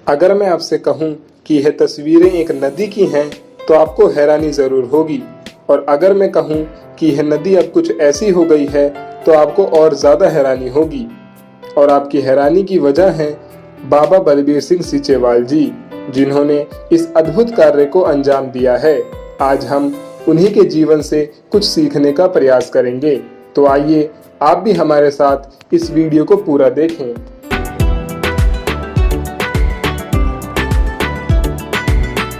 अगर मैं आपसे कहूं कि यह तस्वीरें एक नदी की हैं तो आपको हैरानी जरूर होगी, और अगर मैं कहूं कि यह नदी अब कुछ ऐसी हो गई है तो आपको और ज्यादा हैरानी होगी। और आपकी हैरानी की वजह है बाबा बलबीर सिंह सीचेवाल जी, जिन्होंने इस अद्भुत कार्य को अंजाम दिया है। आज हम उन्हीं के जीवन से कुछ सीखने का प्रयास करेंगे। तो आइए आप भी हमारे साथ इस वीडियो को पूरा देखें।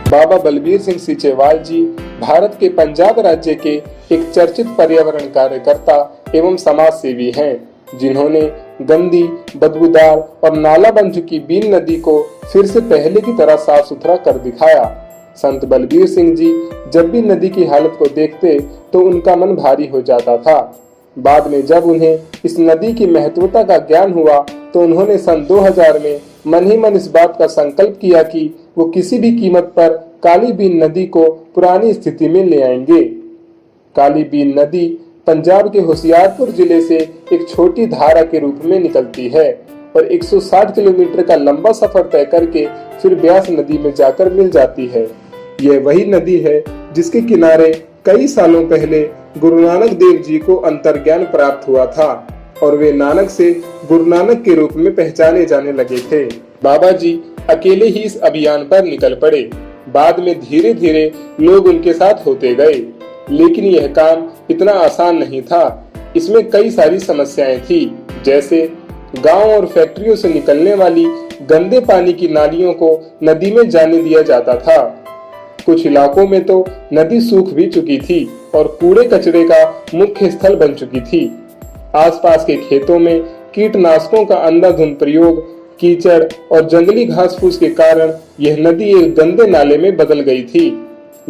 बाबा बलबीर सिंह सीचेवाल जी भारत के पंजाब राज्य के एक चर्चित पर्यावरण कार्यकर्ता एवं समाज सेवी हैं, जिन्होंने गंदी, बदबूदार और नाला बन चुकी बीन नदी को फिर से पहले की तरह साफ सुथरा कर दिखाया। संत बलबीर सिंह जी जब भी नदी की हालत को देखते तो उनका मन भारी हो जाता था। बाद में जब उन्हें इस नदी की महत्वता का ज्ञान हुआ तो उन्होंने सन 2000 में मन ही मन इस बात का संकल्प किया कि वो किसी भी कीमत पर काली बीन नदी को पुरानी स्थिति में ले आएंगे। काली बीन नदी पंजाब के होशियारपुर जिले से एक छोटी धारा के रूप में निकलती है और 160 किलोमीटर का लंबा सफर तय करके फिर ब्यास नदी में जाकर मिल जाती है। यह वही नदी है जिसके किनारे कई सालों पहले गुरु नानक देव जी को अंतर्ज्ञान प्राप्त हुआ था और वे नानक से गुरु नानक के रूप में पहचाने जाने लगे थे। बाबा जी अकेले ही इस अभियान पर निकल पड़े। बाद में धीरे धीरे लोग उनके साथ होते गए, लेकिन यह काम इतना आसान नहीं था। इसमें कई सारी समस्याएं थी, जैसे गांव और फैक्ट्रियों से निकलने वाली गंदे पानी की नालियों को नदी में जाने दिया जाता था। कुछ इलाकों में तो नदी सूख भी चुकी थी और कूड़े कचरे का मुख्य स्थल बन चुकी थी। आसपास के खेतों में कीटनाशकों का अंधाधुंध प्रयोग, कीचड़ और जंगली घास फूस के कारण यह नदी एक गंदे नाले में बदल गई थी।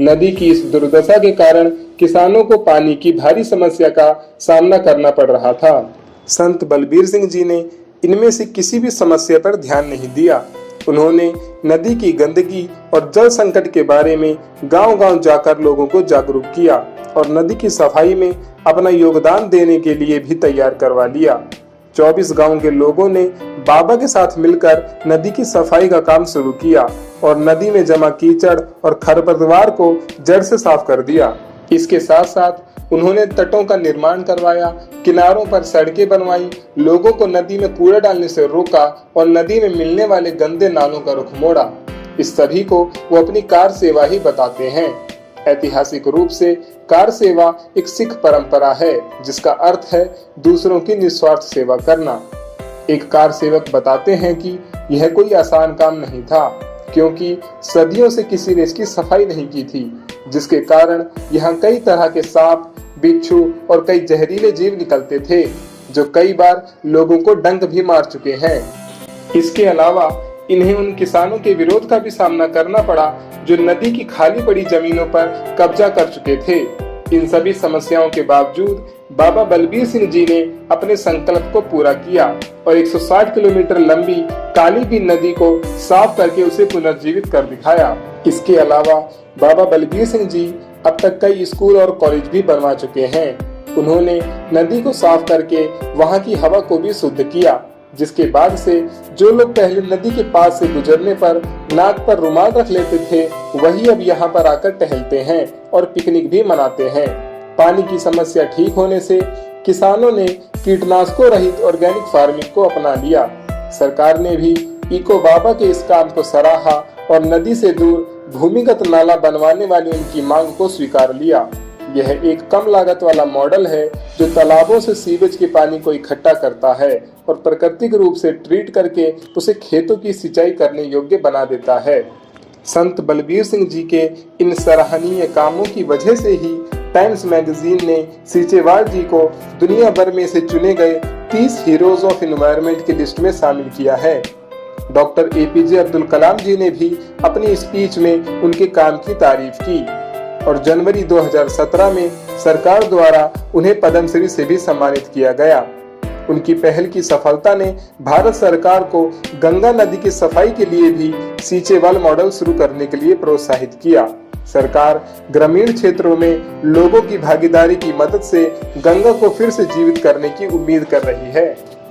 नदी की इस दुर्दशा के कारण किसानों को पानी की भारी समस्या का सामना करना पड़ रहा था। संत बलबीर सिंह जी ने इनमें से किसी भी समस्या पर ध्यान नहीं दिया। उन्होंने नदी की गंदगी और जल संकट के बारे में गांव-गांव जाकर लोगों को जागरूक किया और नदी की सफाई में अपना योगदान देने के लिए भी तैयार करवा लिया। 24 गांव के लोगों ने बाबा के साथ मिलकर नदी की सफाई का काम शुरू किया और नदी में जमा कीचड़ और खरपतवार को जड़ से साफ कर दिया। इसके साथ साथ उन्होंने तटों का निर्माण करवाया, किनारों पर सड़कें बनवाई, लोगों को नदी में कूड़ा डालने से रोका और नदी में मिलने वाले गंदे नालों का रुख मोड़ा। इस सभी को वो अपनी कार सेवा ही बताते हैं। ऐतिहासिक रूप से कार सेवा एक सिख परंपरा है, जिसका अर्थ है दूसरों की निस्वार्थ सेवा करना। एक कार सेवक बताते हैं कि यह कोई आसान काम नहीं था, क्योंकि सदियों से किसी ने इसकी सफाई नहीं की थी, जिसके कारण यहाँ कई तरह के सांप, बिच्छू और कई जहरीले जीव निकलते थे, जो कई बार लोगों को डंक भी मार चुके हैं। इसके अलावा इन्हें उन किसानों के विरोध का भी सामना करना पड़ा जो नदी की खाली पड़ी जमीनों पर कब्जा कर चुके थे। इन सभी समस्याओं के बावजूद बाबा बलबीर सिंह जी ने अपने संकल्प को पूरा किया और 160 किलोमीटर लंबी काली बीन नदी को साफ करके उसे पुनर्जीवित कर दिखाया। इसके अलावा बाबा बलबीर सिंह जी अब तक कई स्कूल और कॉलेज भी बनवा चुके हैं। उन्होंने नदी को साफ करके वहां की हवा को भी शुद्ध किया, जिसके बाद से जो लोग पहले नदी के पास से गुजरने पर नाक पर रुमाल रख लेते थे, वही अब यहाँ पर आकर टहलते हैं और पिकनिक भी मनाते हैं। पानी की समस्या ठीक होने से किसानों ने कीटनाशकों रहित ऑर्गेनिक फार्मिंग को अपना लिया। सरकार ने भी इको बाबा के इस काम को सराहा और नदी से दूर भूमिगत नाला बनवाने वाली उनकी मांग को स्वीकार लिया। यह एक कम लागत वाला मॉडल है जो तालाबों से सीवेज के पानी को इकट्ठा करता है और प्राकृतिक रूप से ट्रीट करके उसे खेतों की सिंचाई करने योग्य बना देता है। संत बलबीर सिंह जी के इन सराहनीय कामों की वजह से ही टाइम्स मैगजीन ने सीचेवाल जी को दुनिया भर में से चुने गए 30 हीरोज ऑफ एनवायरनमेंट की लिस्ट में शामिल किया है। डॉक्टर APJ अब्दुल कलाम जी ने भी अपनी स्पीच में उनके काम की तारीफ की और जनवरी 2017 में सरकार द्वारा उन्हें पद्मश्री से भी सम्मानित किया गया। उनकी पहल की सफलता ने भारत सरकार को गंगा नदी की सफाई के लिए भी सीचेवाल मॉडल शुरू करने के लिए प्रोत्साहित किया। सरकार ग्रामीण क्षेत्रों में लोगों की भागीदारी की मदद से गंगा को फिर से जीवित करने की उम्मीद कर रही है।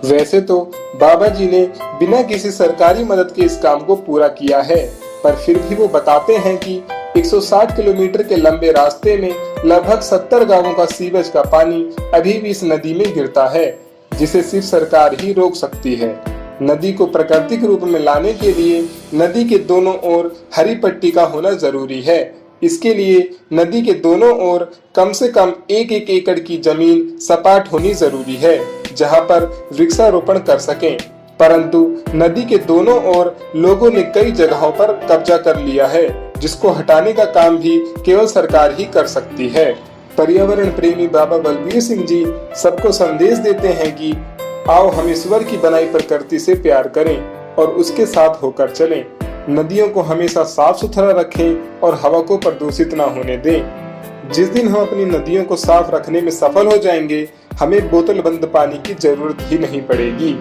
वैसे तो बाबा जी ने बिना किसी सरकारी मदद के इस काम को पूरा किया है, पर फिर भी वो बताते हैं कि 160 किलोमीटर के लंबे रास्ते में लगभग 70 गांवों का सीवेज का पानी अभी भी इस नदी में गिरता है, जिसे सिर्फ सरकार ही रोक सकती है। नदी को प्राकृतिक रूप में लाने के लिए नदी के दोनों ओर हरी पट्टी का होना जरूरी है। इसके लिए नदी के दोनों ओर कम से कम 1-1 एकड़ की जमीन सपाट होनी जरूरी है, जहां पर वृक्षारोपण कर सकें। परंतु नदी के दोनों ओर लोगों ने कई जगहों पर कब्जा कर लिया है, जिसको हटाने का काम भी केवल सरकार ही कर सकती है। पर्यावरण प्रेमी बाबा बलबीर सिंह जी सबको संदेश देते हैं कि आओ हम ईश्वर की बनाई प्रकृति से प्यार करें और उसके साथ होकर चलें। नदियों को हमेशा साफ सुथरा रखें और हवा को प्रदूषित न होने दें। जिस दिन हम अपनी नदियों को साफ रखने में सफल हो जाएंगे, हमें बोतल बंद पानी की जरूरत ही नहीं पड़ेगी।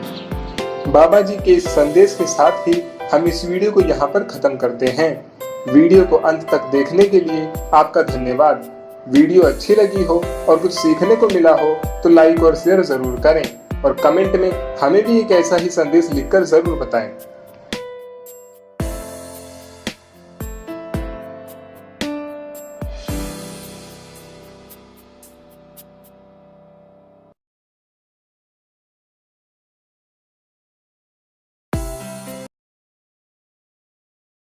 बाबा जी के इस संदेश के साथ ही हम इस वीडियो को यहाँ पर खत्म करते हैं। वीडियो को अंत तक देखने के लिए आपका धन्यवाद। वीडियो अच्छी लगी हो और कुछ सीखने को मिला हो तो लाइक और शेयर जरूर करें और कमेंट में हमें भी एक ऐसा ही संदेश लिखकर जरूर बताएं।